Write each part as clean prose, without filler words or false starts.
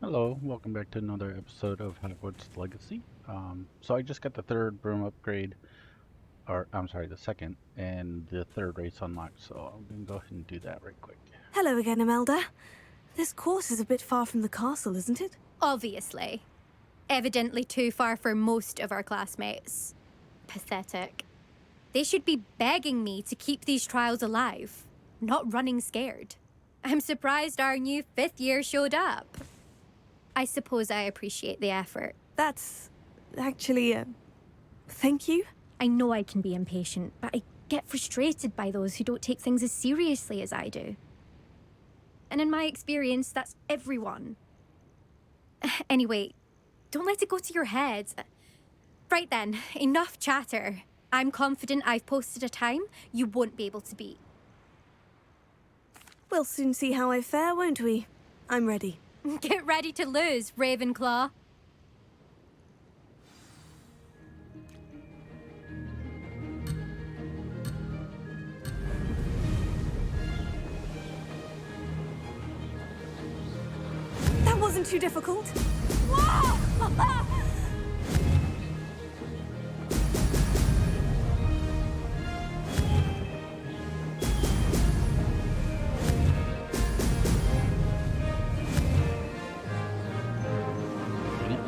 Hello, welcome back to another episode of Hogwarts Legacy. So I just got the third broom upgrade, or I'm sorry, the second, and the third race unlocked, so I'm gonna go ahead and do that right quick. Hello again, Imelda. This course is a bit far from the castle, isn't it? Obviously. Evidently too far for most of our classmates. Pathetic. They should be begging me to keep these trials alive, not running scared. I'm surprised our new 5th year showed up. I suppose I appreciate the effort. That's actually, thank you. I know I can be impatient, but I get frustrated by those who don't take things as seriously as I do. And in my experience, that's everyone. Anyway, don't let it go to your head. Right then, enough chatter. I'm confident I've posted a time you won't be able to beat. We'll soon see how I fare, won't we? I'm ready. Get ready to lose, Ravenclaw. That wasn't too difficult. Dang it.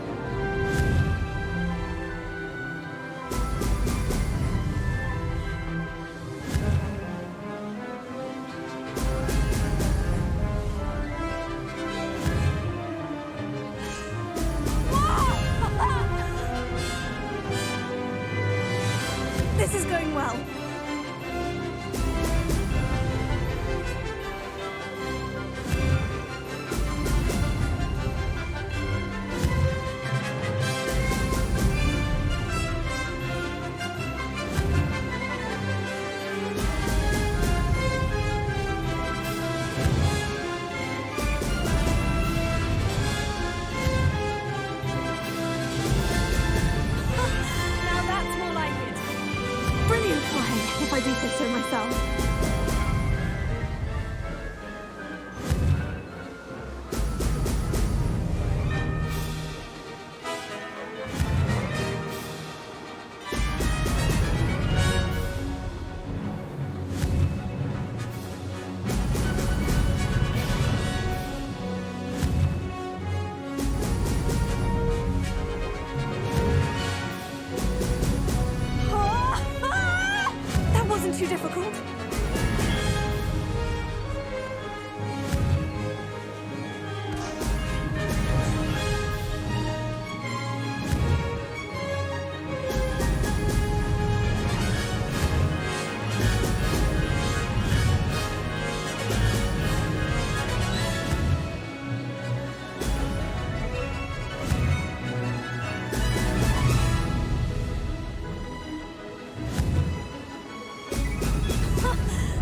This is going well. Now that's more like it. Brilliant flying, if I do say so myself. That wasn't too difficult.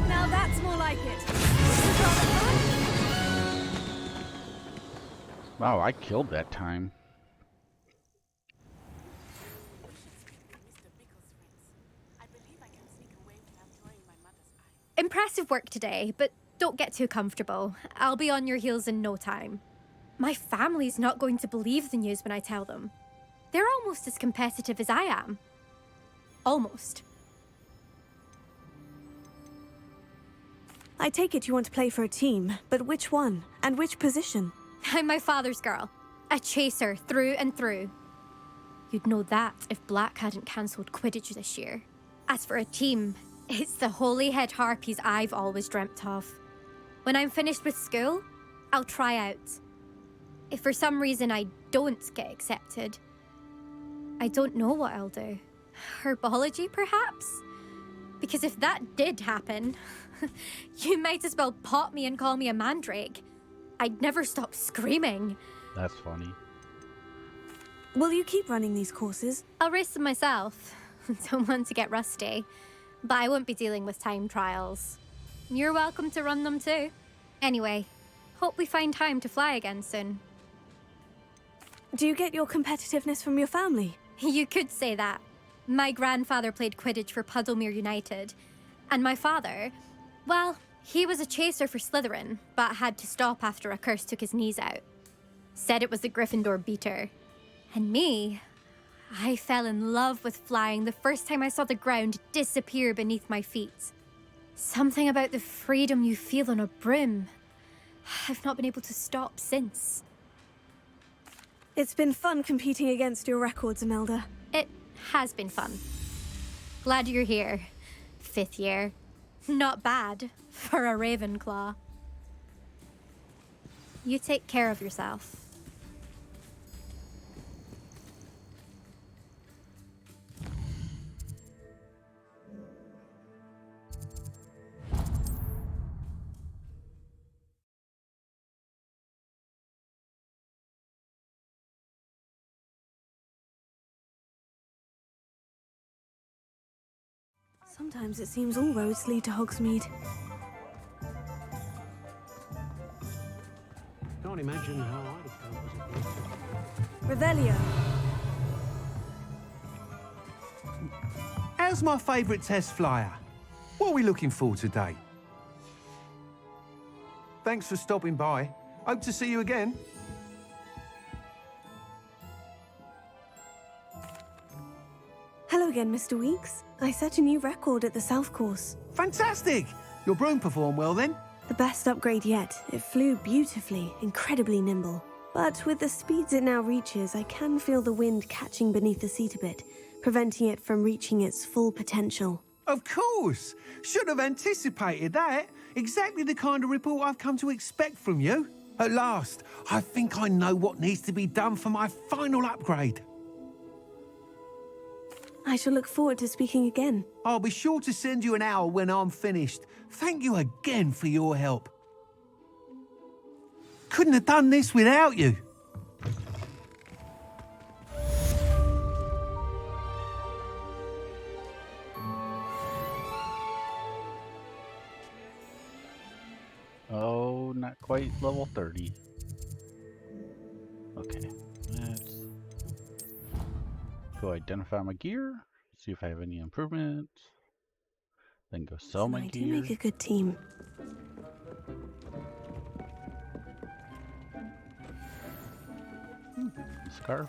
Now that's more like it. Wow, I killed that time. Impressive work today, but don't get too comfortable. I'll be on your heels in no time. My family's not going to believe the news when I tell them. They're almost as competitive as I am. Almost. I take it you want to play for a team, but which one? And which position? I'm my father's girl. A chaser through and through. You'd know that if Black hadn't cancelled Quidditch this year. As for a team, it's the Holyhead Harpies I've always dreamt of. When I'm finished with school, I'll try out. If for some reason I don't get accepted, I don't know what I'll do. Herbology, perhaps? Because if that did happen, you might as well pop me and call me a mandrake. I'd never stop screaming. That's funny. Will you keep running these courses? I'll race them myself. Don't want to get rusty. But I won't be dealing with time trials. You're welcome to run them too. Anyway, hope we find time to fly again soon. Do you get your competitiveness from your family? You could say that. My grandfather played Quidditch for Puddlemere United. And my father, well, he was a chaser for Slytherin, but had to stop after a curse took his knees out. Said it was the Gryffindor beater. And me, I fell in love with flying the first time I saw the ground disappear beneath my feet. Something about the freedom you feel on a broom. I've not been able to stop since. It's been fun competing against your records, Imelda. It has been fun. Glad you're here. 5th year. Not bad for a Ravenclaw. You take care of yourself. Sometimes it seems all roads lead to Hogsmeade. Can't imagine how I'd have felt as a kid. Revelio. How's my favourite test flyer? What are we looking for today? Thanks for stopping by. Hope to see you again. Hello again, Mr. Weeks. I set a new record at the South Course. Fantastic! Your broom performed well then? The best upgrade yet. It flew beautifully, incredibly nimble. But with the speeds it now reaches, I can feel the wind catching beneath the seat a bit, preventing it from reaching its full potential. Of course! Should have anticipated that. Exactly the kind of report I've come to expect from you. At last, I think I know what needs to be done for my final upgrade. I shall look forward to speaking again. I'll be sure to send you an hour when I'm finished. Thank you again for your help. Couldn't have done this without you. Oh, not quite level 30. Okay, let's go identify my gear, see if I have any improvements, then go sell my I do gear. make a good team. Scarf.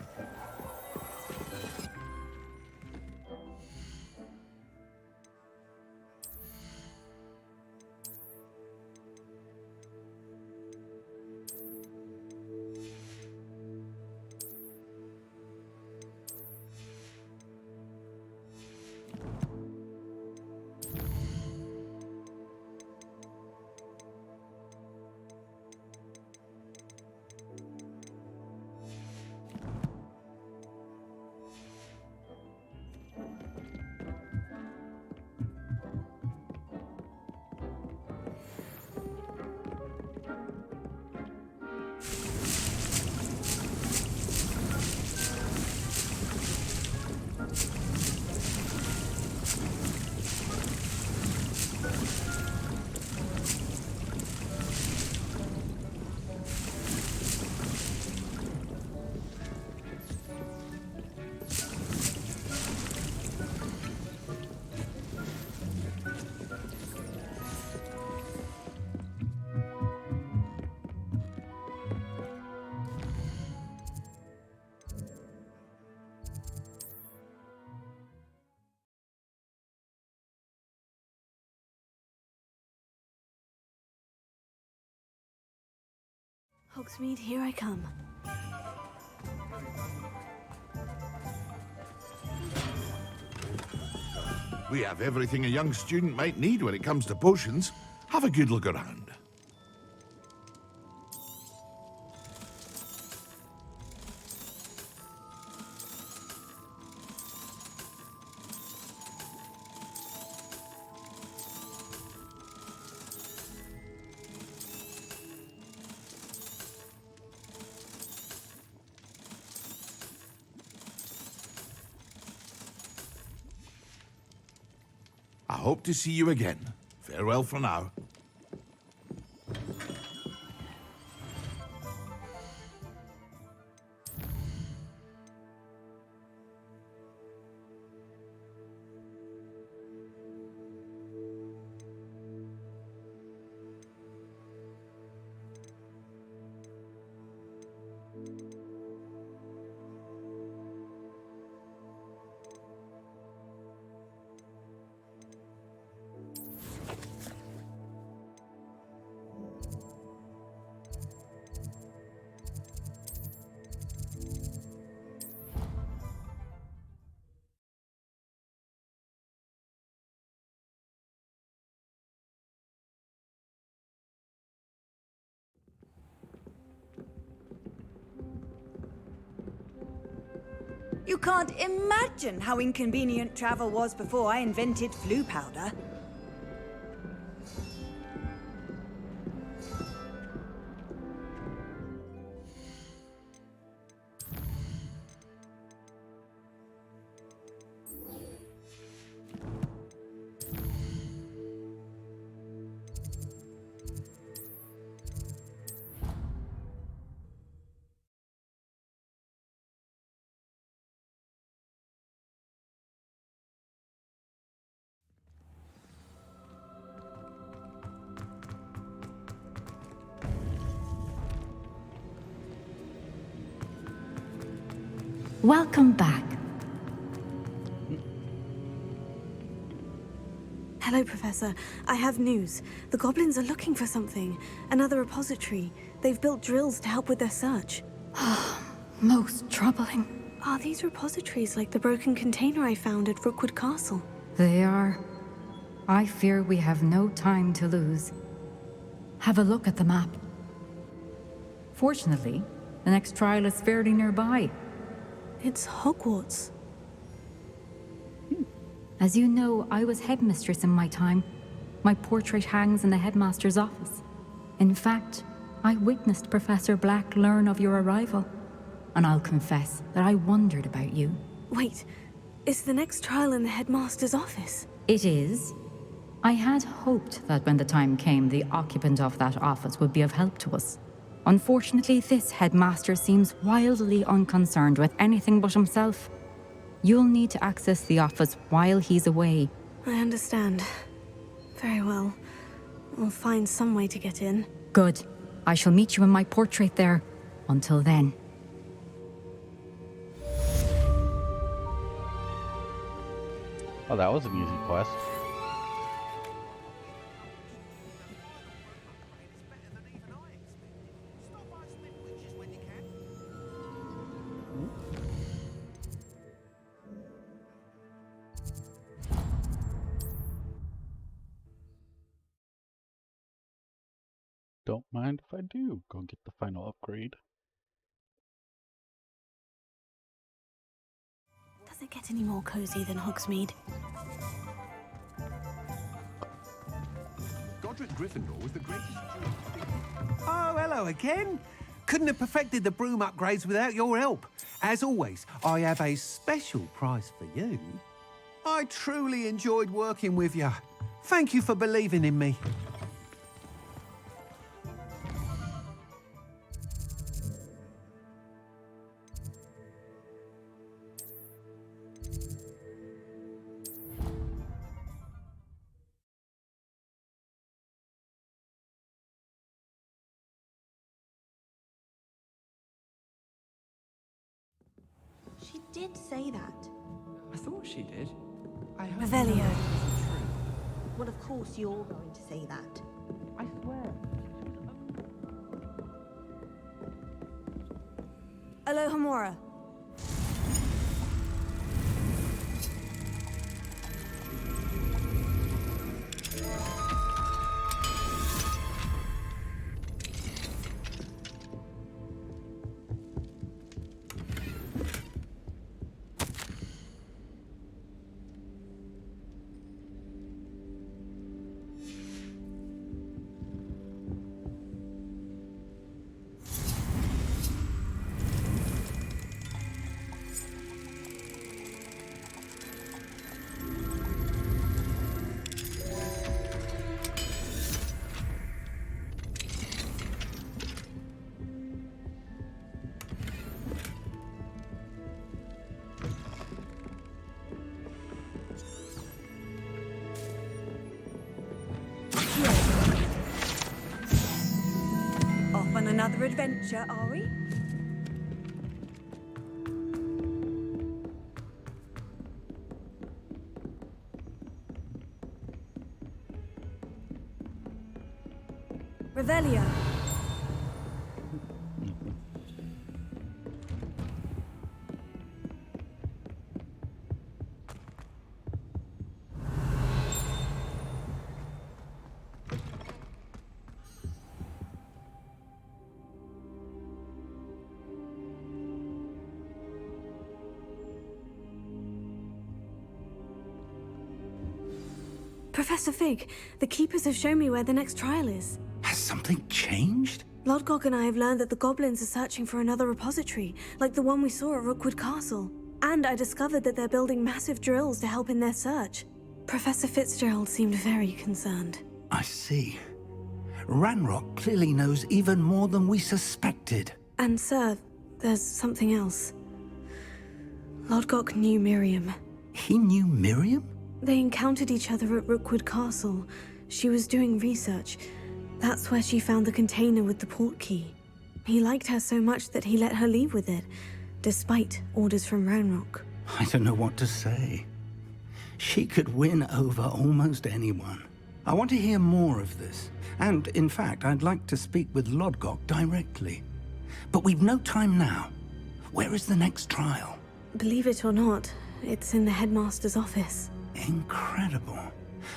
Hogsmeade, here I come. We have everything a young student might need when it comes to potions. Have a good look around. I hope to see you again. Farewell for now. You can't imagine how inconvenient travel was before I invented flu powder. Welcome back. Hello, Professor. I have news. The goblins are looking for something. Another repository. They've built drills to help with their search. Most troubling. Are these repositories like the broken container I found at Rookwood Castle? They are. I fear we have no time to lose. Have a look at the map. Fortunately, the next trial is fairly nearby. It's Hogwarts. As you know, I was headmistress in my time. My portrait hangs in the headmaster's office. In fact, I witnessed Professor Black learn of your arrival. And I'll confess that I wondered about you. Wait, is the next trial in the headmaster's office? It is. I had hoped that when the time came, the occupant of that office would be of help to us. Unfortunately, this headmaster seems wildly unconcerned with anything but himself. You'll need to access the office while he's away. I understand. Very well. We'll find some way to get in. Good. I shall meet you in my portrait there. Until then. Oh, that was an easy quest. Don't mind if I do. Go get the final upgrade. Does it get any more cozy than Hogsmeade? Godric Gryffindor was the greatest steward. Oh, hello again. Couldn't have perfected the broom upgrades without your help. As always, I have a special prize for you. I truly enjoyed working with you. Thank you for believing in me. She did say that. I thought she did. I hope Revelio. that isn't true. Well, of course you're going to say that. I swear. Alohomora. Off on another adventure, are we? Revelio. Professor Fig, the Keepers have shown me where the next trial is. Has something changed? Lodgok and I have learned that the goblins are searching for another repository, like the one we saw at Rookwood Castle. And I discovered that they're building massive drills to help in their search. Professor Fitzgerald seemed very concerned. I see. Ranrock clearly knows even more than we suspected. And sir, there's something else. Lodgok knew Miriam. He knew Miriam? They encountered each other at Rookwood Castle. She was doing research. That's where she found the container with the port key. He liked her so much that he let her leave with it, despite orders from Ranrock. I don't know what to say. She could win over almost anyone. I want to hear more of this. And, in fact, I'd like to speak with Lodgok directly. But we've no time now. Where is the next trial? Believe it or not, it's in the headmaster's office. Incredible.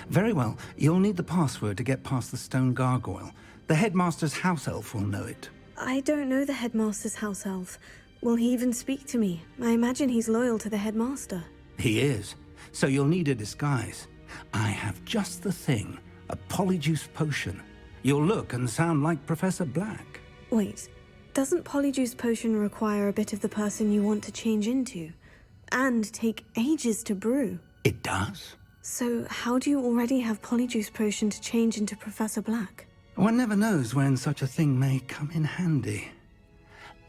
Very well, you'll need the password to get past the stone gargoyle. The headmaster's house elf will know it. I don't know the headmaster's house elf. Will he even speak to me? I imagine he's loyal to the headmaster. He is. So you'll need a disguise. I have just the thing. A polyjuice potion. You'll look and sound like Professor Black. Wait, doesn't polyjuice potion require a bit of the person you want to change into? And take ages to brew? It does. So how do you already have polyjuice potion to change into Professor Black? One never knows when such a thing may come in handy.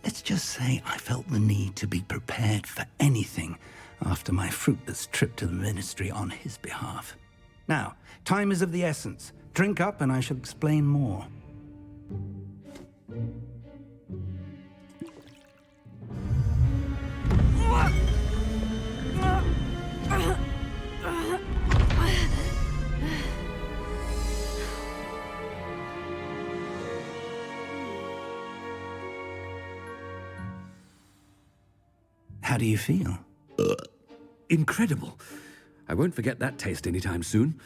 Let's just say I felt the need to be prepared for anything after my fruitless trip to the Ministry on his behalf. Now, time is of the essence. Drink up and I shall explain more. How do you feel? Incredible. I won't forget that taste anytime soon.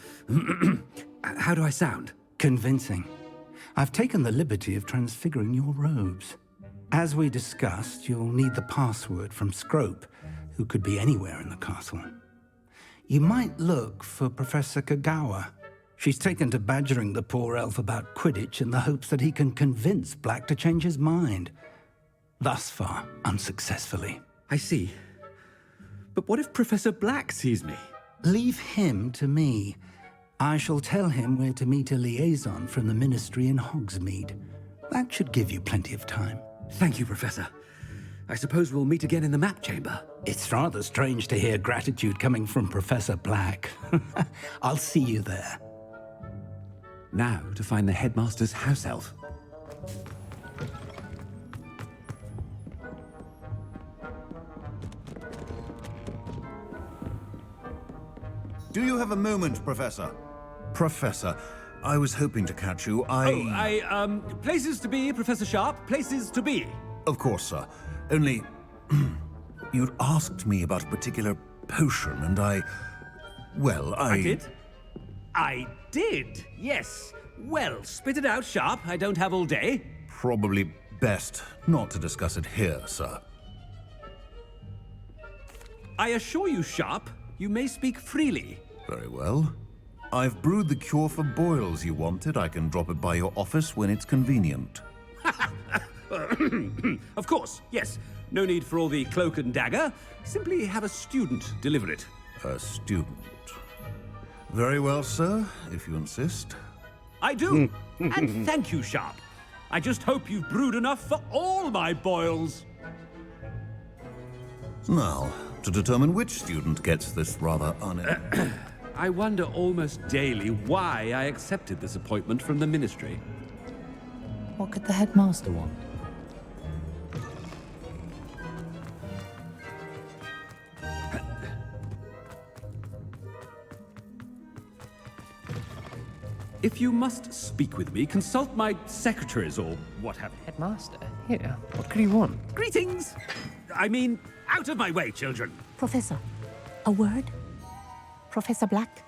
How do I sound? Convincing. I've taken the liberty of transfiguring your robes. As we discussed, you'll need the password from Scrope, who could be anywhere in the castle. You might look for Professor Kagawa. She's taken to badgering the poor elf about Quidditch in the hopes that he can convince Black to change his mind. Thus far, unsuccessfully. I see. But what if Professor Black sees me? Leave him to me. I shall tell him where to meet a liaison from the Ministry in Hogsmeade. That should give you plenty of time. Thank you, Professor. I suppose we'll meet again in the map chamber. It's rather strange to hear gratitude coming from Professor Black. I'll see you there. Now to find the headmaster's house elf. Do you have a moment, Professor? Professor, I was hoping to catch you. Places to be, Professor Sharp. Places to be. Of course, sir. Only, you'd asked me about a particular potion, and I did? I did, yes. Well, spit it out, Sharp. I don't have all day. Probably best not to discuss it here, sir. I assure you, Sharp, you may speak freely. Very well. I've brewed the cure for boils you wanted. I can drop it by your office when it's convenient. Of course, yes. No need for all the cloak and dagger. Simply have a student deliver it. A student. Very well, sir, if you insist. I do. And thank you, Sharp. I just hope you've brewed enough for all my boils. Now, to determine which student gets this rather I wonder almost daily why I accepted this appointment from the Ministry. What could the headmaster want? If you must speak with me, consult my secretaries or what have you. Headmaster? Here, what could he want? Greetings! I mean, out of my way, children. Professor, a word? Professor Black?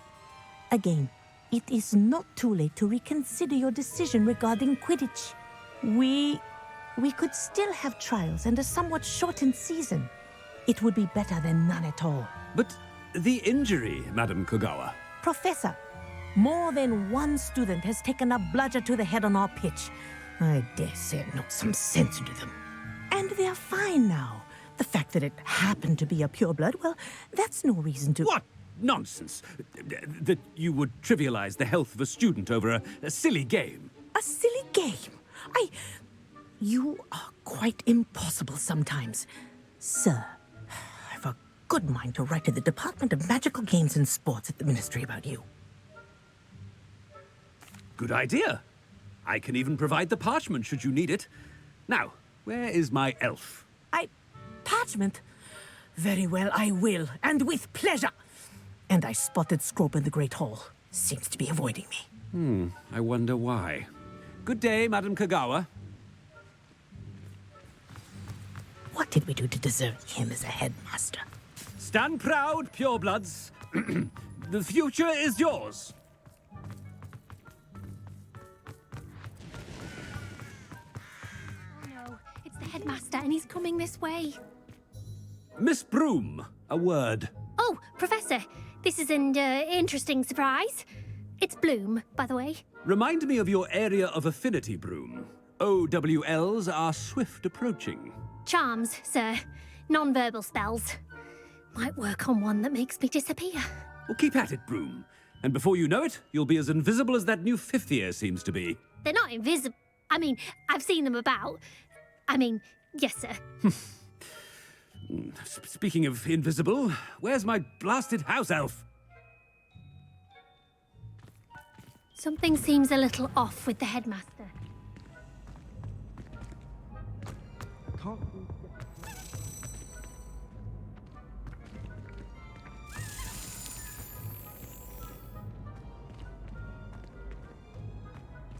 Again, it is not too late to reconsider your decision regarding Quidditch. We could still have trials and a somewhat shortened season. It would be better than none at all. But the injury, Madam Kogawa. Professor, More than one student has taken a bludger to the head on our pitch. I dare say it knocked some sense into them. And they're fine now. The fact that it happened to be a pureblood, well, that's no reason to... What nonsense! That you would trivialize the health of a student over a silly game. A silly game? You are quite impossible sometimes. Sir, I've a good mind to write to the Department of Magical Games and Sports at the Ministry about you. Good idea. I can even provide the parchment should you need it. Now, where is my elf? Parchment? Very well, I will, and with pleasure. And I spotted Scrope in the Great Hall. Seems to be avoiding me. I wonder why. Good day, Madam Kagawa. What did we do to deserve him as a headmaster? Stand proud, purebloods. The future is yours. No, it's the headmaster and he's coming this way. Miss Broom, a word. Oh, Professor, this is an interesting surprise. It's Bloom, by the way. Remind me of your area of affinity, Broom. OWLs are swift approaching. Charms, sir. Non-verbal spells. Might work on one that makes me disappear. Well, keep at it, Broom. And before you know it, you'll be as invisible as that new fifth year seems to be. They're not invisible. I mean, I've seen them about. Yes, sir. Speaking of invisible, where's my blasted house elf? Something seems a little off with the headmaster.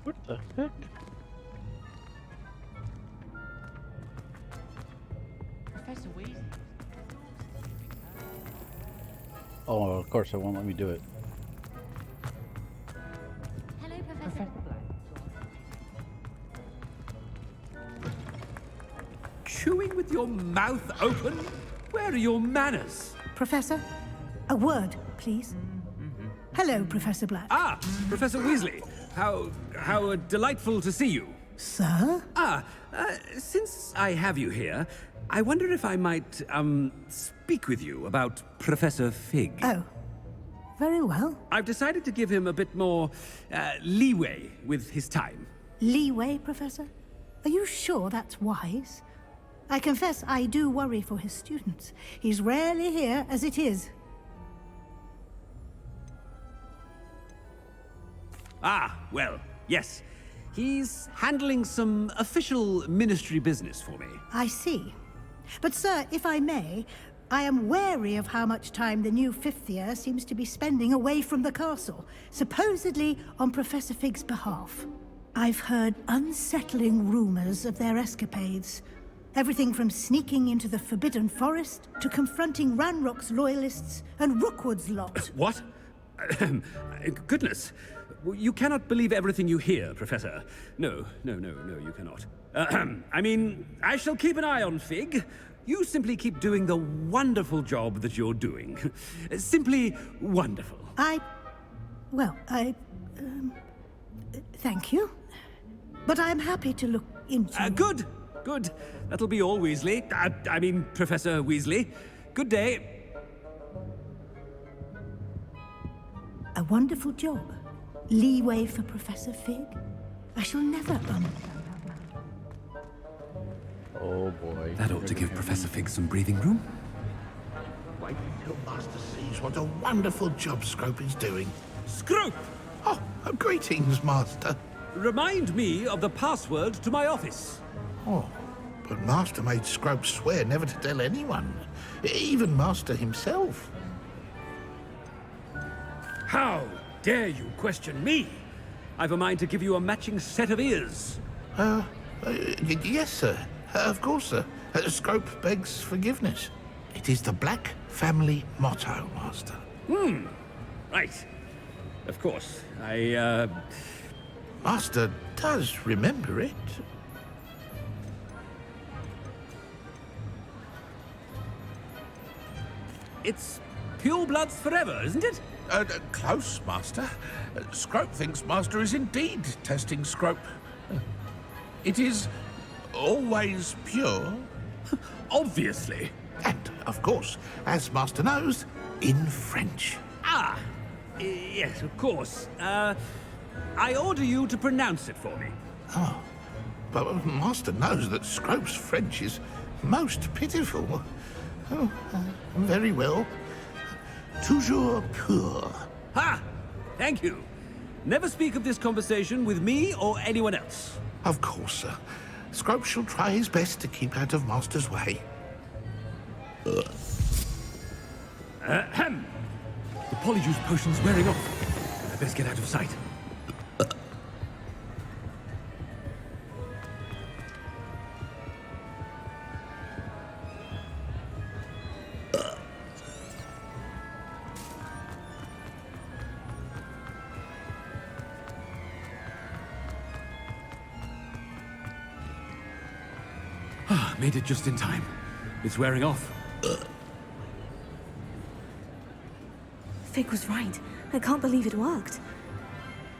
What the heck? Professor Weasley. Oh, of course, it won't let me do it. Hello, Professor. Chewing with your mouth open? Where are your manners? Professor, a word, please. Hello, Professor Black. Ah, Professor Weasley. How delightful to see you. Sir? Since I have you here, I wonder if I might, speak with you about Professor Fig. Oh, very well. I've decided to give him a bit more, leeway with his time. Leeway, Professor? Are you sure that's wise? I confess I do worry for his students. He's rarely here as it is. Well, yes. He's handling some official ministry business for me. I see. But, sir, if I may, I am wary of how much time the new fifth year seems to be spending away from the castle, supposedly on Professor Fig's behalf. I've heard unsettling rumors of their escapades. Everything from sneaking into the Forbidden Forest to confronting Ranrock's loyalists and Rookwood's lot. What? Goodness. You cannot believe everything you hear, Professor. No, you cannot. I shall keep an eye on Fig. You simply keep doing the wonderful job that you're doing. Simply wonderful. Thank you. But I'm happy to look into... Good. That'll be all, Weasley. Professor Weasley. Good day. A wonderful job. Leeway for Professor Fig? I shall never understand that. Oh boy. That ought to give Professor Fig some breathing room. Wait until Master sees what a wonderful job Scrope is doing. Scrope! Oh, greetings, Master. Remind me of the password to my office. Oh, but Master made Scrope swear never to tell anyone, even Master himself. How dare you question me? I've a mind to give you a matching set of ears. Yes, sir. Of course, sir. Scrope begs forgiveness. It is the Black family motto, Master. Right. Of course. Master does remember it. It's purebloods forever, isn't it? Close, Master. Scrope thinks Master is indeed testing Scrope. It is always pure. Obviously. And, of course, as Master knows, in French. Ah, yes, of course. I order you to pronounce it for me. Oh, but Master knows that Scrope's French is most pitiful. Oh, very well. Toujours pur. Ha! Thank you. Never speak of this conversation with me or anyone else. Of course, sir. Scrope shall try his best to keep out of Master's way. Ahem. The polyjuice potion's wearing off. I best get out of sight. Made it just in time. It's wearing off. Fig was right. I can't believe it worked.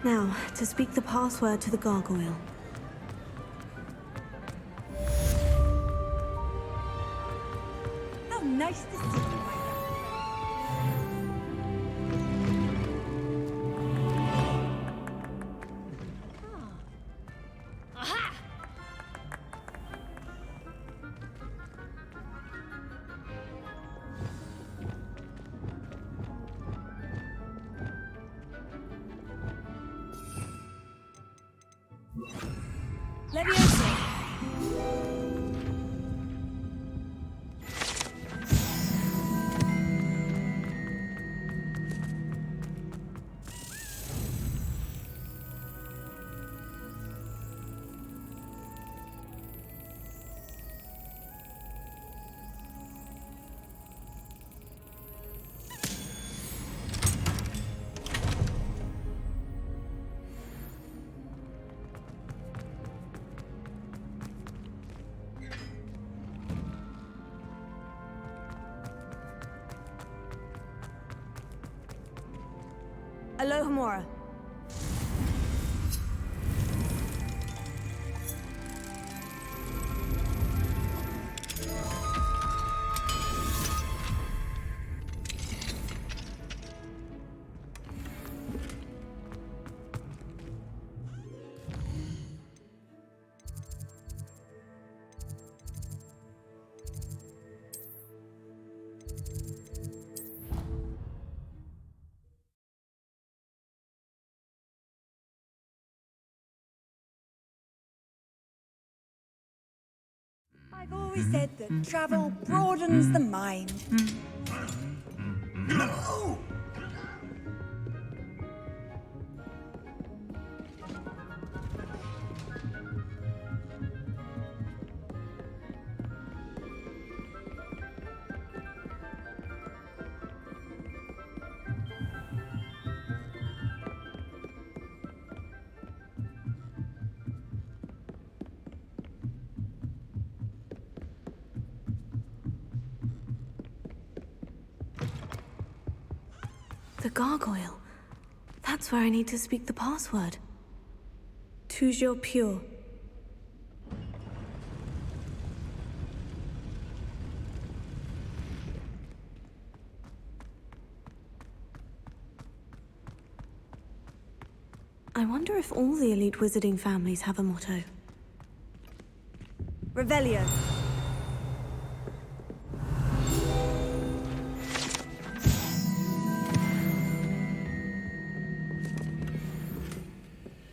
Now, to speak the password to the gargoyle. How nice to see you, my Alohomora. I've always said that travel broadens the mind. No! The gargoyle. That's where I need to speak the password. Toujours pure. I wonder if all the elite wizarding families have a motto. Revelio.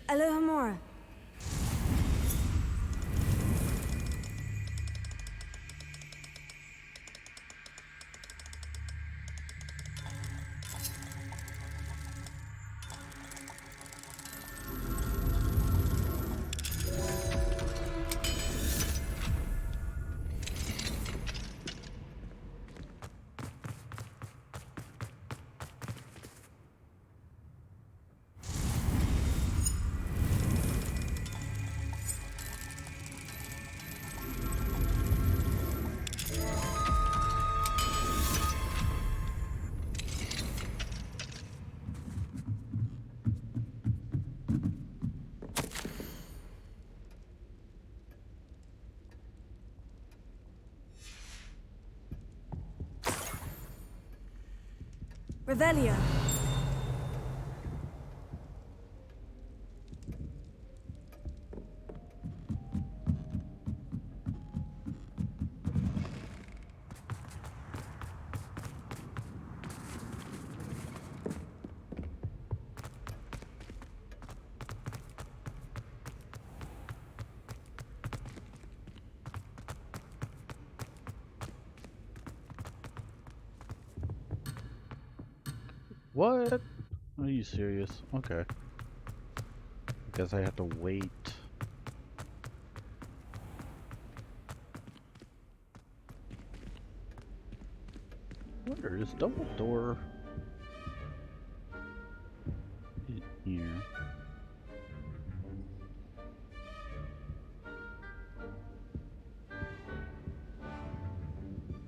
Alohomora. Revelio. What? Are you serious? Okay. Guess I have to wait. Where is Dumbledore? In here.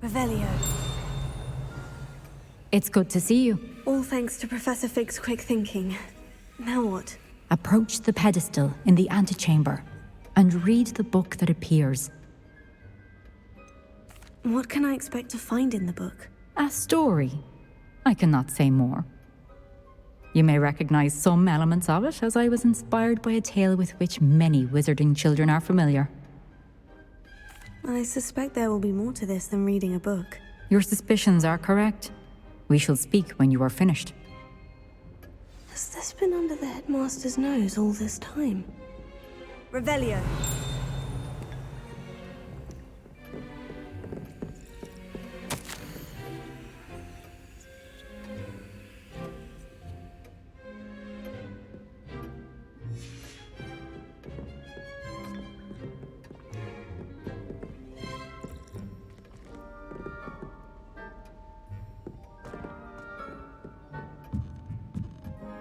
Revelio. It's good to see you. All thanks to Professor Fig's quick thinking. Now what? Approach the pedestal in the antechamber and read the book that appears. What can I expect to find in the book? A story. I cannot say more. You may recognize some elements of it, as I was inspired by a tale with which many wizarding children are familiar. I suspect there will be more to this than reading a book. Your suspicions are correct. We shall speak when you are finished. Has this been under the headmaster's nose all this time? Revelio.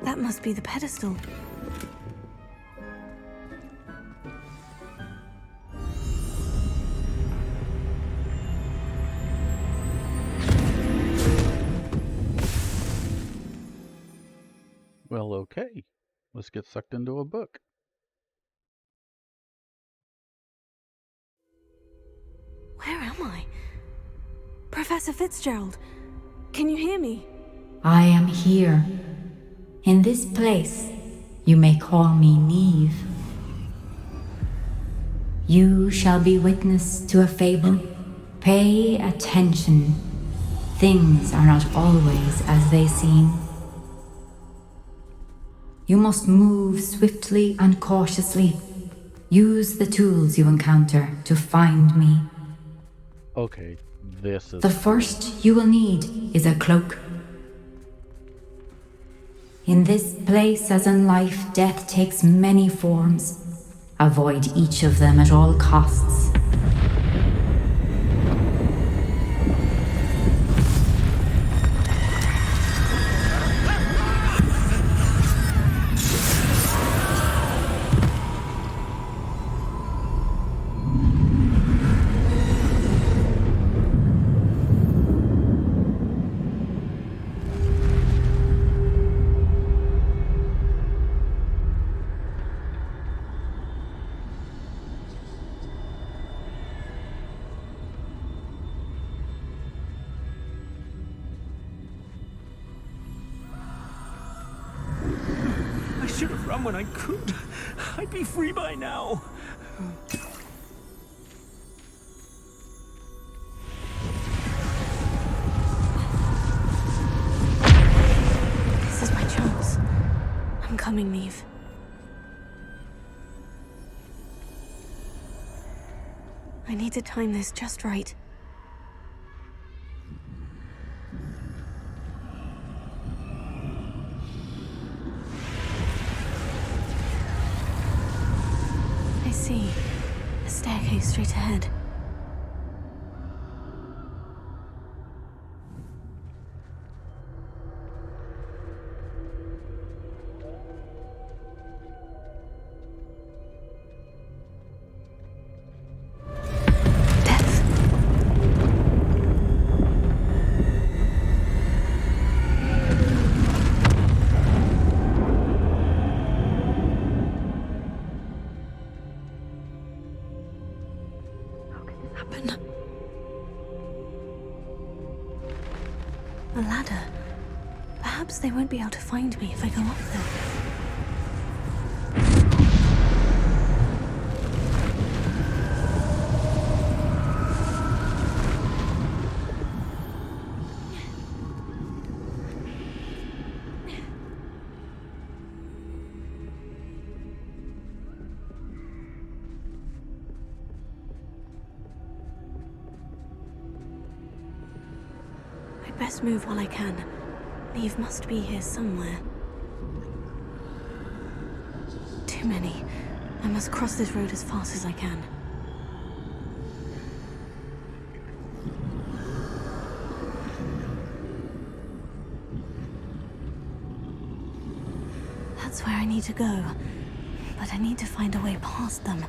That must be the pedestal. Well, okay. Let's get sucked into a book. Where am I? Professor Fitzgerald, can you hear me? I am here. In this place, you may call me Neve. You shall be witness to a fable. Pay attention. Things are not always as they seem. You must move swiftly and cautiously. Use the tools you encounter to find me. Okay, this is... The first you will need is a cloak. In this place, as in life, death takes many forms. Avoid each of them at all costs. I should have run when I could. I'd be free by now. This is my chance. I'm coming, Neve. I need to time this just right. I see. A staircase straight ahead. A ladder. Perhaps they won't be able to find me if I go up there. I'd best move while I can. Neve must be here somewhere. Too many. I must cross this road as fast as I can. That's where I need to go. But I need to find a way past them.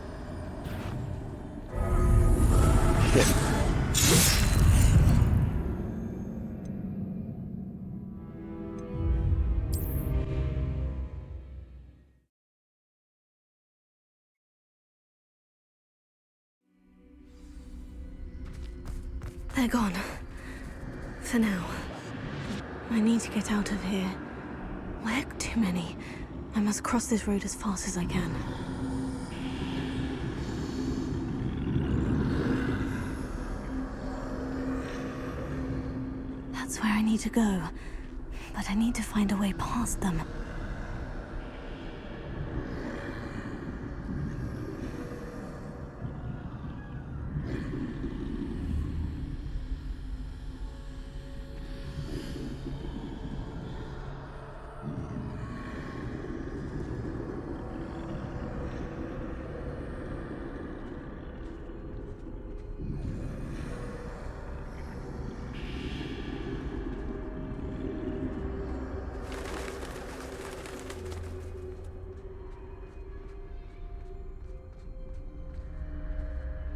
They're gone. For now. I need to get out of here. Where too many? I must cross this road as fast as I can. That's where I need to go. But I need to find a way past them.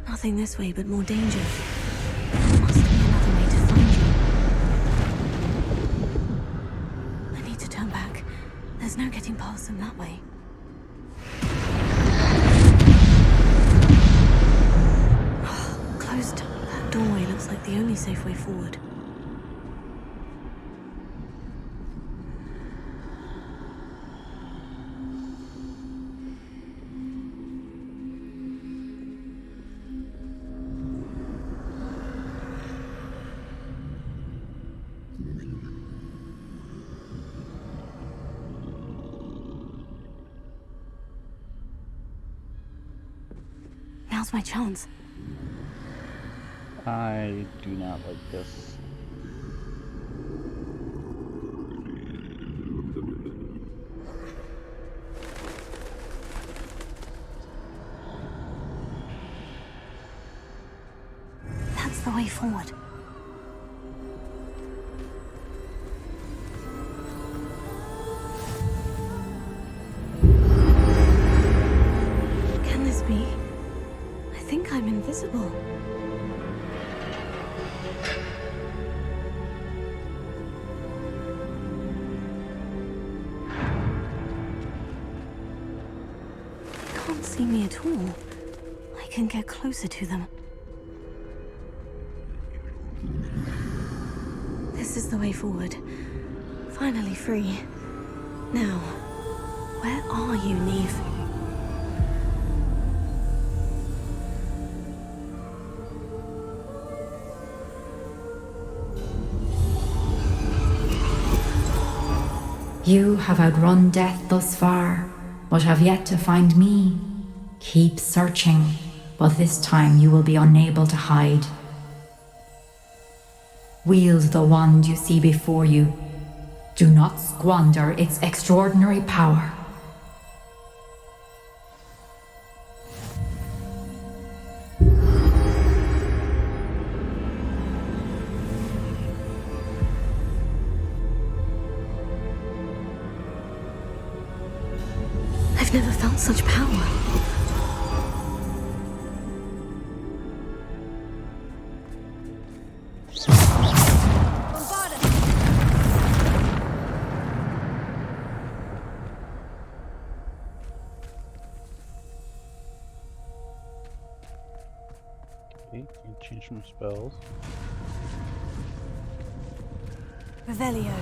Nothing this way, but more danger. There must be another way to find you. I need to turn back. There's no getting past them that way. Closed. That doorway looks like the only safe way forward. Now's my chance. I do not like this. That's the way forward. Can this be? I think I'm invisible. They can't see me at all. I can get closer to them. This is the way forward. Finally free. Now, where are you, Neve? You have outrun death thus far, but have yet to find me. Keep searching, but this time you will be unable to hide. Wield the wand you see before you. Do not squander its extraordinary power. I've never felt such power. Okay, can change some spells. Revelio.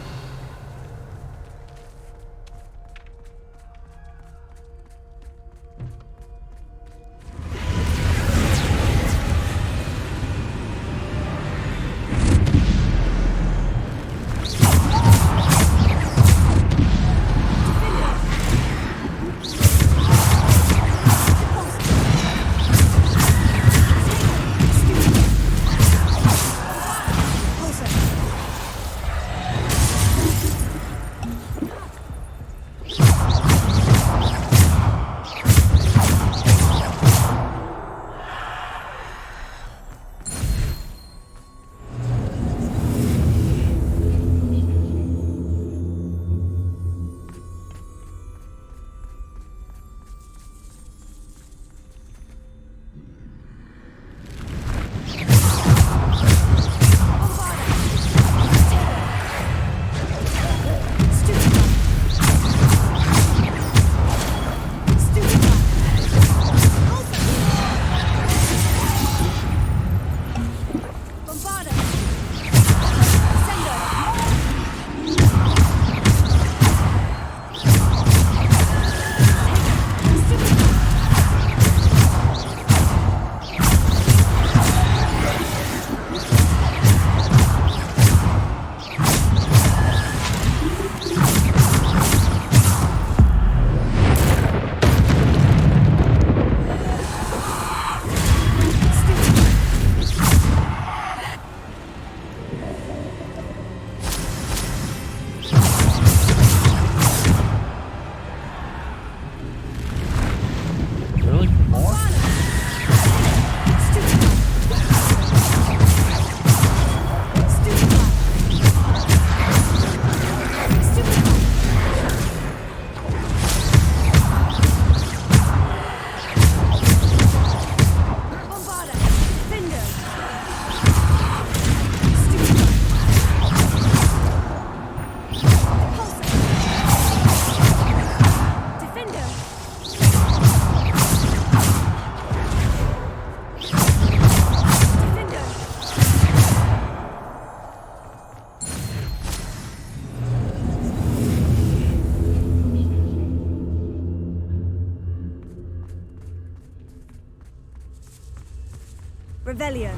Revelio.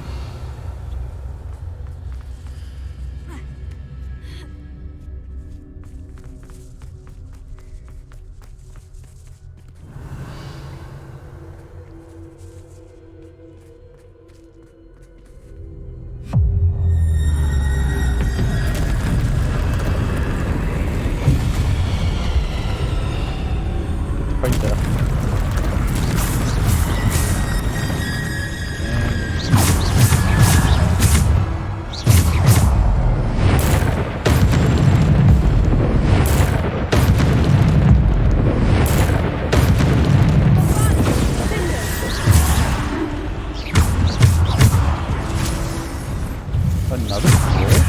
Right there. Another sword?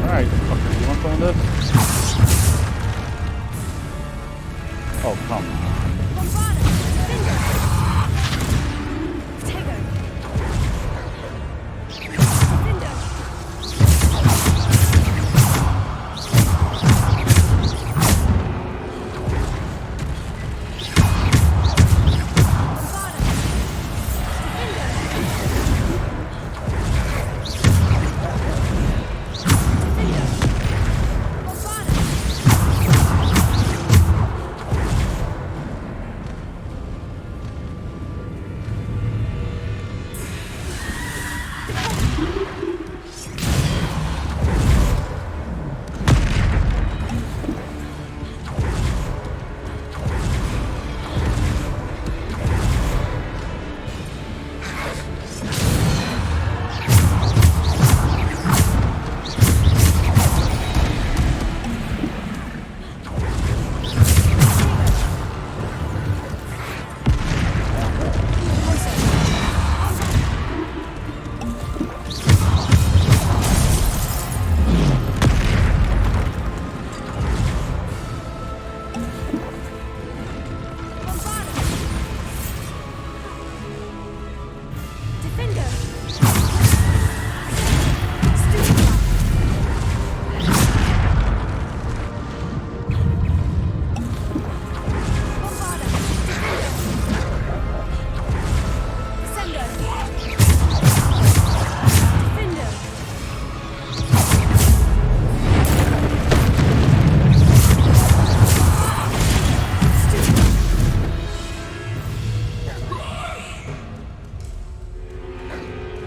Alright, fucker, you want some of this? Oh, come on.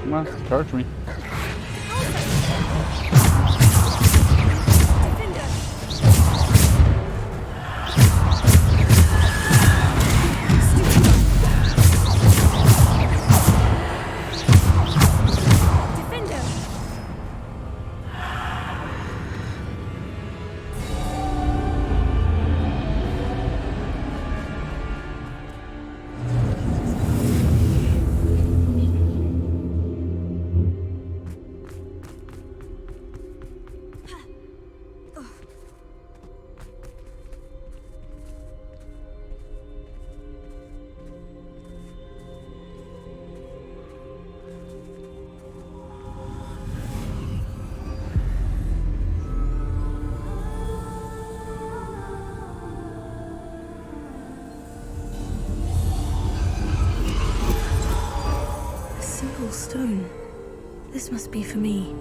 Come on, charge me. This must be for me.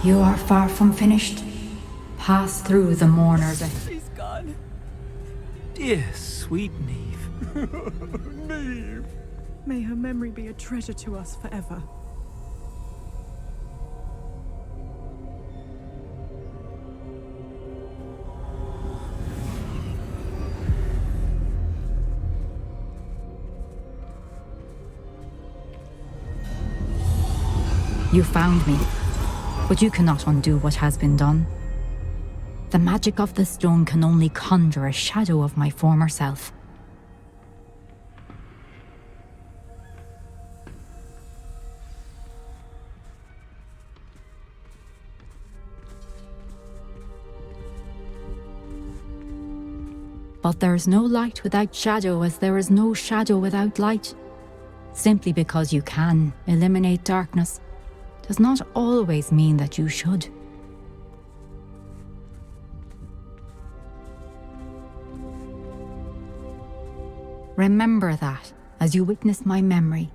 You are far from finished. Pass through the mourners. She's gone. Dear, sweet Neve. Neve. May her memory be a treasure to us forever. You found me, but you cannot undo what has been done. The magic of the stone can only conjure a shadow of my former self. But there is no light without shadow, as there is no shadow without light. Simply because you can eliminate darkness does not always mean that you should. Remember that as you witness my memory.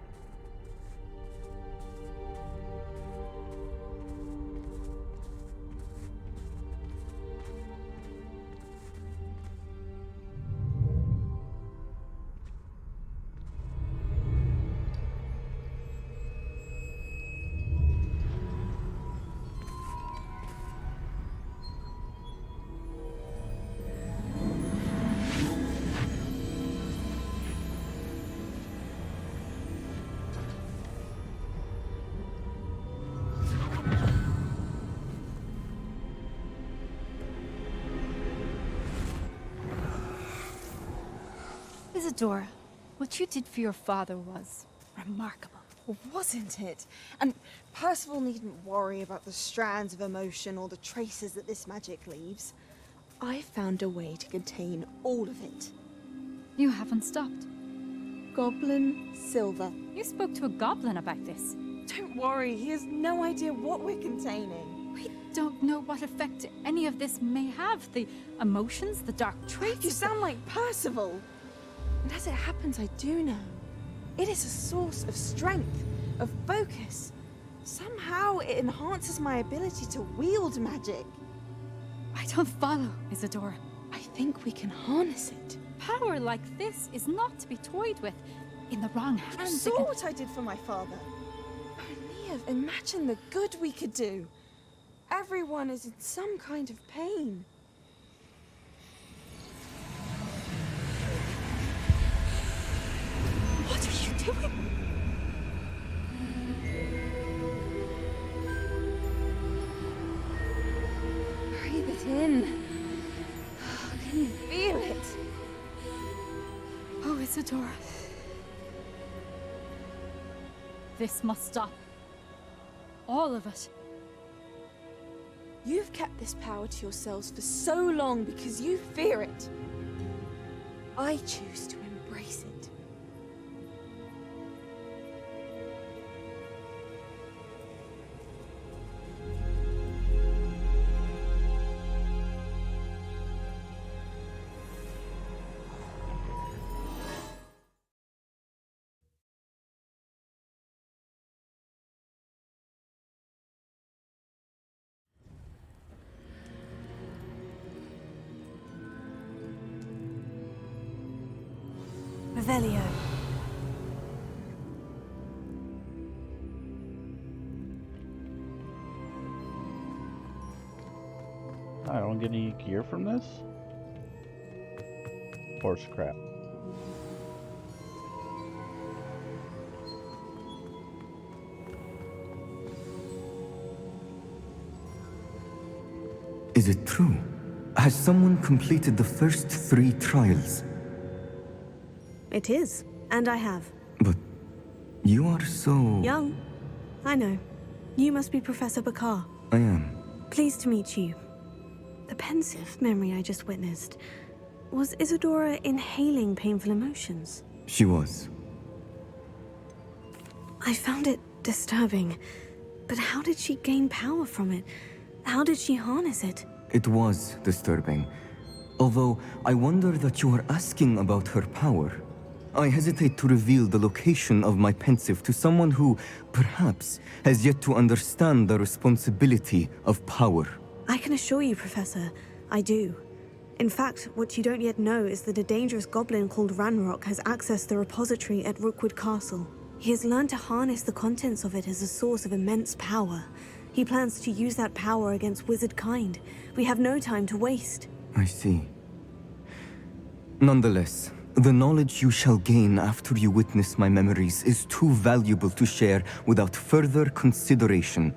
Isadora, what you did for your father was remarkable. Well, wasn't it? And Percival needn't worry about the strands of emotion or the traces that this magic leaves. I found a way to contain all of it. You haven't stopped. Goblin Silver. You spoke to a goblin about this. Don't worry, he has no idea what we're containing. We don't know what effect any of this may have. The emotions, the dark traits. You sound like Percival. And as it happens, I do know. It is a source of strength, of focus. Somehow it enhances my ability to wield magic. I don't follow, Isadora. I think we can harness it. Power like this is not to be toyed with. In the wrong hands. You saw what I did for my father. Oh, Neve, imagine the good we could do. Everyone is in some kind of pain. What are you doing? Breathe it in. Can you feel it? Oh, Isadora. This must stop. All of it. You've kept this power to yourselves for so long because you fear it. I choose to embrace it. Revelio. I don't get any gear from this? Or scrap? Is it true? Has someone completed the first 3 trials? It is, and I have. But you are so... Young. I know. You must be Professor Bakar. I am. Pleased to meet you. The pensive memory I just witnessed. Was Isadora inhaling painful emotions? She was. I found it disturbing. But how did she gain power from it? How did she harness it? It was disturbing. Although I wonder that you are asking about her power. I hesitate to reveal the location of my pensive to someone who, perhaps, has yet to understand the responsibility of power. I can assure you, Professor, I do. In fact, what you don't yet know is that a dangerous goblin called Ranrock has accessed the repository at Rookwood Castle. He has learned to harness the contents of it as a source of immense power. He plans to use that power against wizard kind. We have no time to waste. I see. Nonetheless, the knowledge you shall gain after you witness my memories is too valuable to share without further consideration.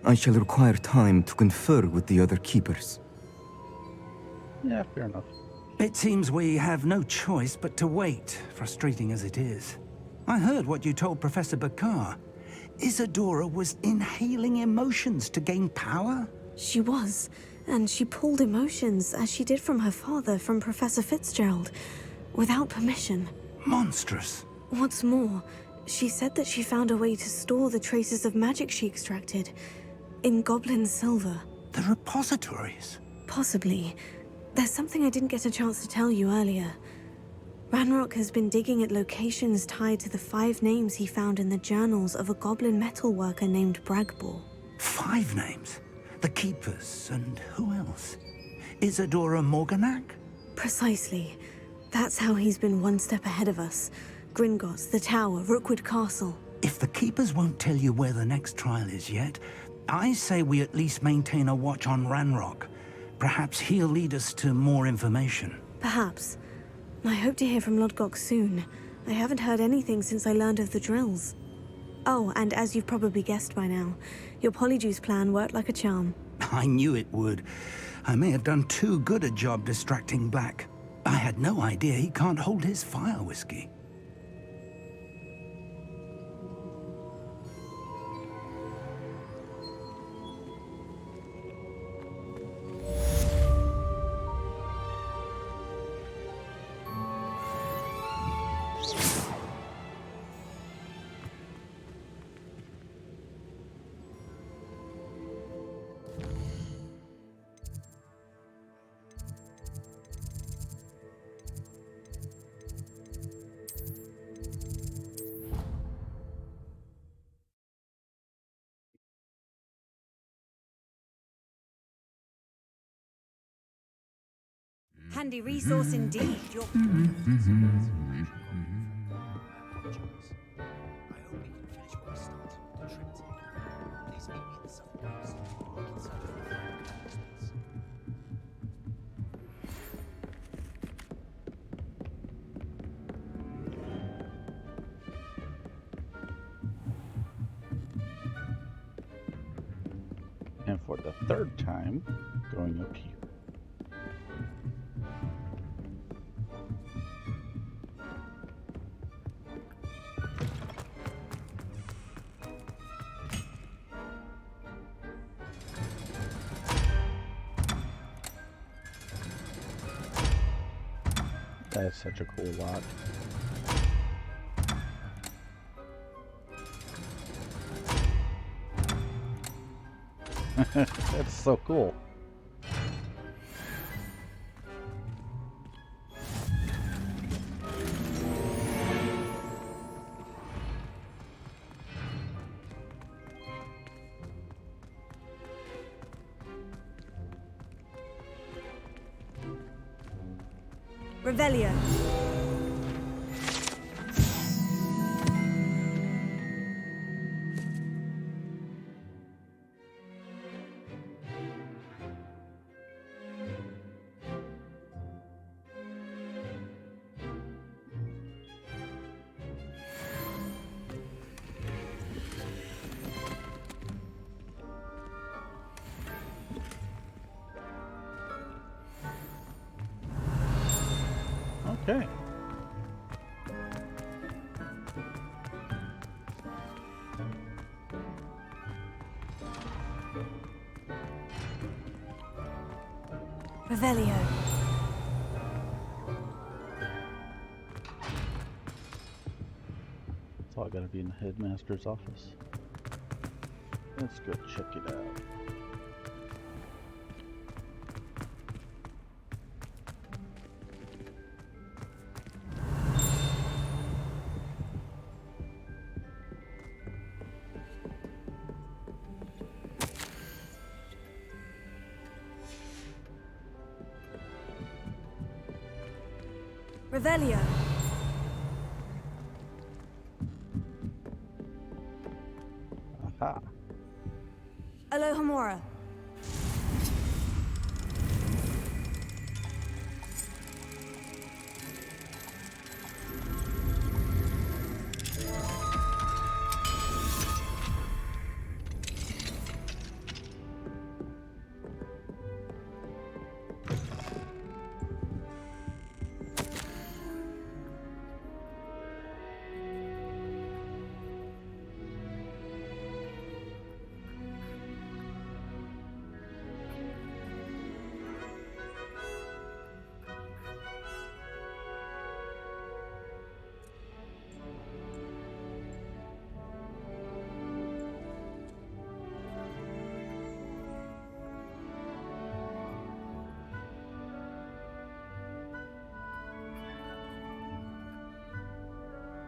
I shall require time to confer with the other keepers. Yeah, fair enough. It seems we have no choice but to wait, frustrating as it is. I heard what you told Professor Bakar. Isadora was inhaling emotions to gain power? She was, and she pulled emotions, as she did from her father, from Professor Fitzgerald, without permission. Monstrous. What's more, she said that she found a way to store the traces of magic she extracted in goblin silver. The repositories? Possibly. There's something I didn't get a chance to tell you earlier. Ranrock has been digging at locations tied to the 5 names he found in the journals of a goblin metalworker named Bragbor. 5 names? The Keepers, and who else? Isadora Morganac? Precisely. That's how he's been one step ahead of us. Gringotts, the Tower, Rookwood Castle. If the Keepers won't tell you where the next trial is yet, I say we at least maintain a watch on Ranrock. Perhaps he'll lead us to more information. Perhaps. I hope to hear from Lodgok soon. I haven't heard anything since I learned of the drills. Oh, and as you've probably guessed by now, your Polyjuice plan worked like a charm. I knew it would. I may have done too good a job distracting Black. I had no idea he can't hold his fire whiskey. Handy resource indeed. And for the 3rd time, going up here. That's such a cool lot. That's so cool. Revelio. Okay. Revelio. be in the headmaster's office. Let's go check it out. Revelio. Aha. Alohomora.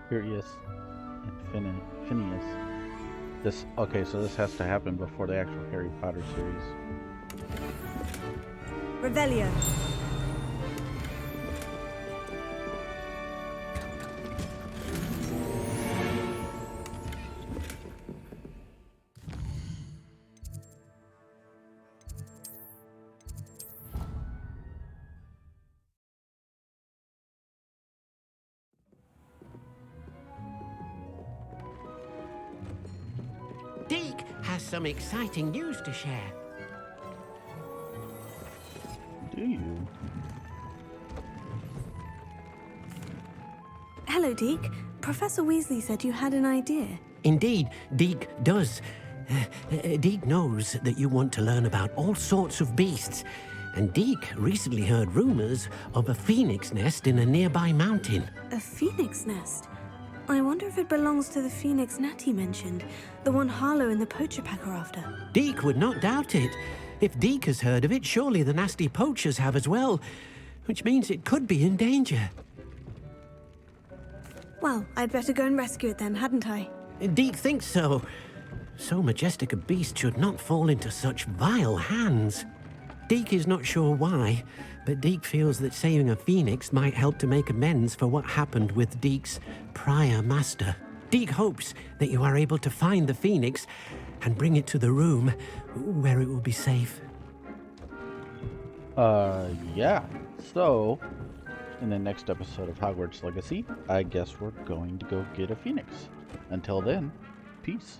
Furious and Phineas. This okay, so this has to happen before the actual Harry Potter series. Revelio. Deke has some exciting news to share. Do you? Hello, Deke. Professor Weasley said you had an idea. Indeed, Deke does. Deke knows that you want to learn about all sorts of beasts, and Deke recently heard rumors of a phoenix nest in a nearby mountain. A phoenix nest? I wonder if it belongs to the phoenix Natty mentioned, the one Harlow and the poacher pack are after. Deke would not doubt it. If Deke has heard of it, surely the nasty poachers have as well, which means it could be in danger. Well, I'd better go and rescue it then, hadn't I? Deke thinks so. So majestic a beast should not fall into such vile hands. Deke is not sure why, but Deke feels that saving a phoenix might help to make amends for what happened with Deke's prior master. Deke hopes that you are able to find the phoenix and bring it to the room where it will be safe. Yeah. So, in the next episode of Hogwarts Legacy, I guess we're going to go get a phoenix. Until then, peace.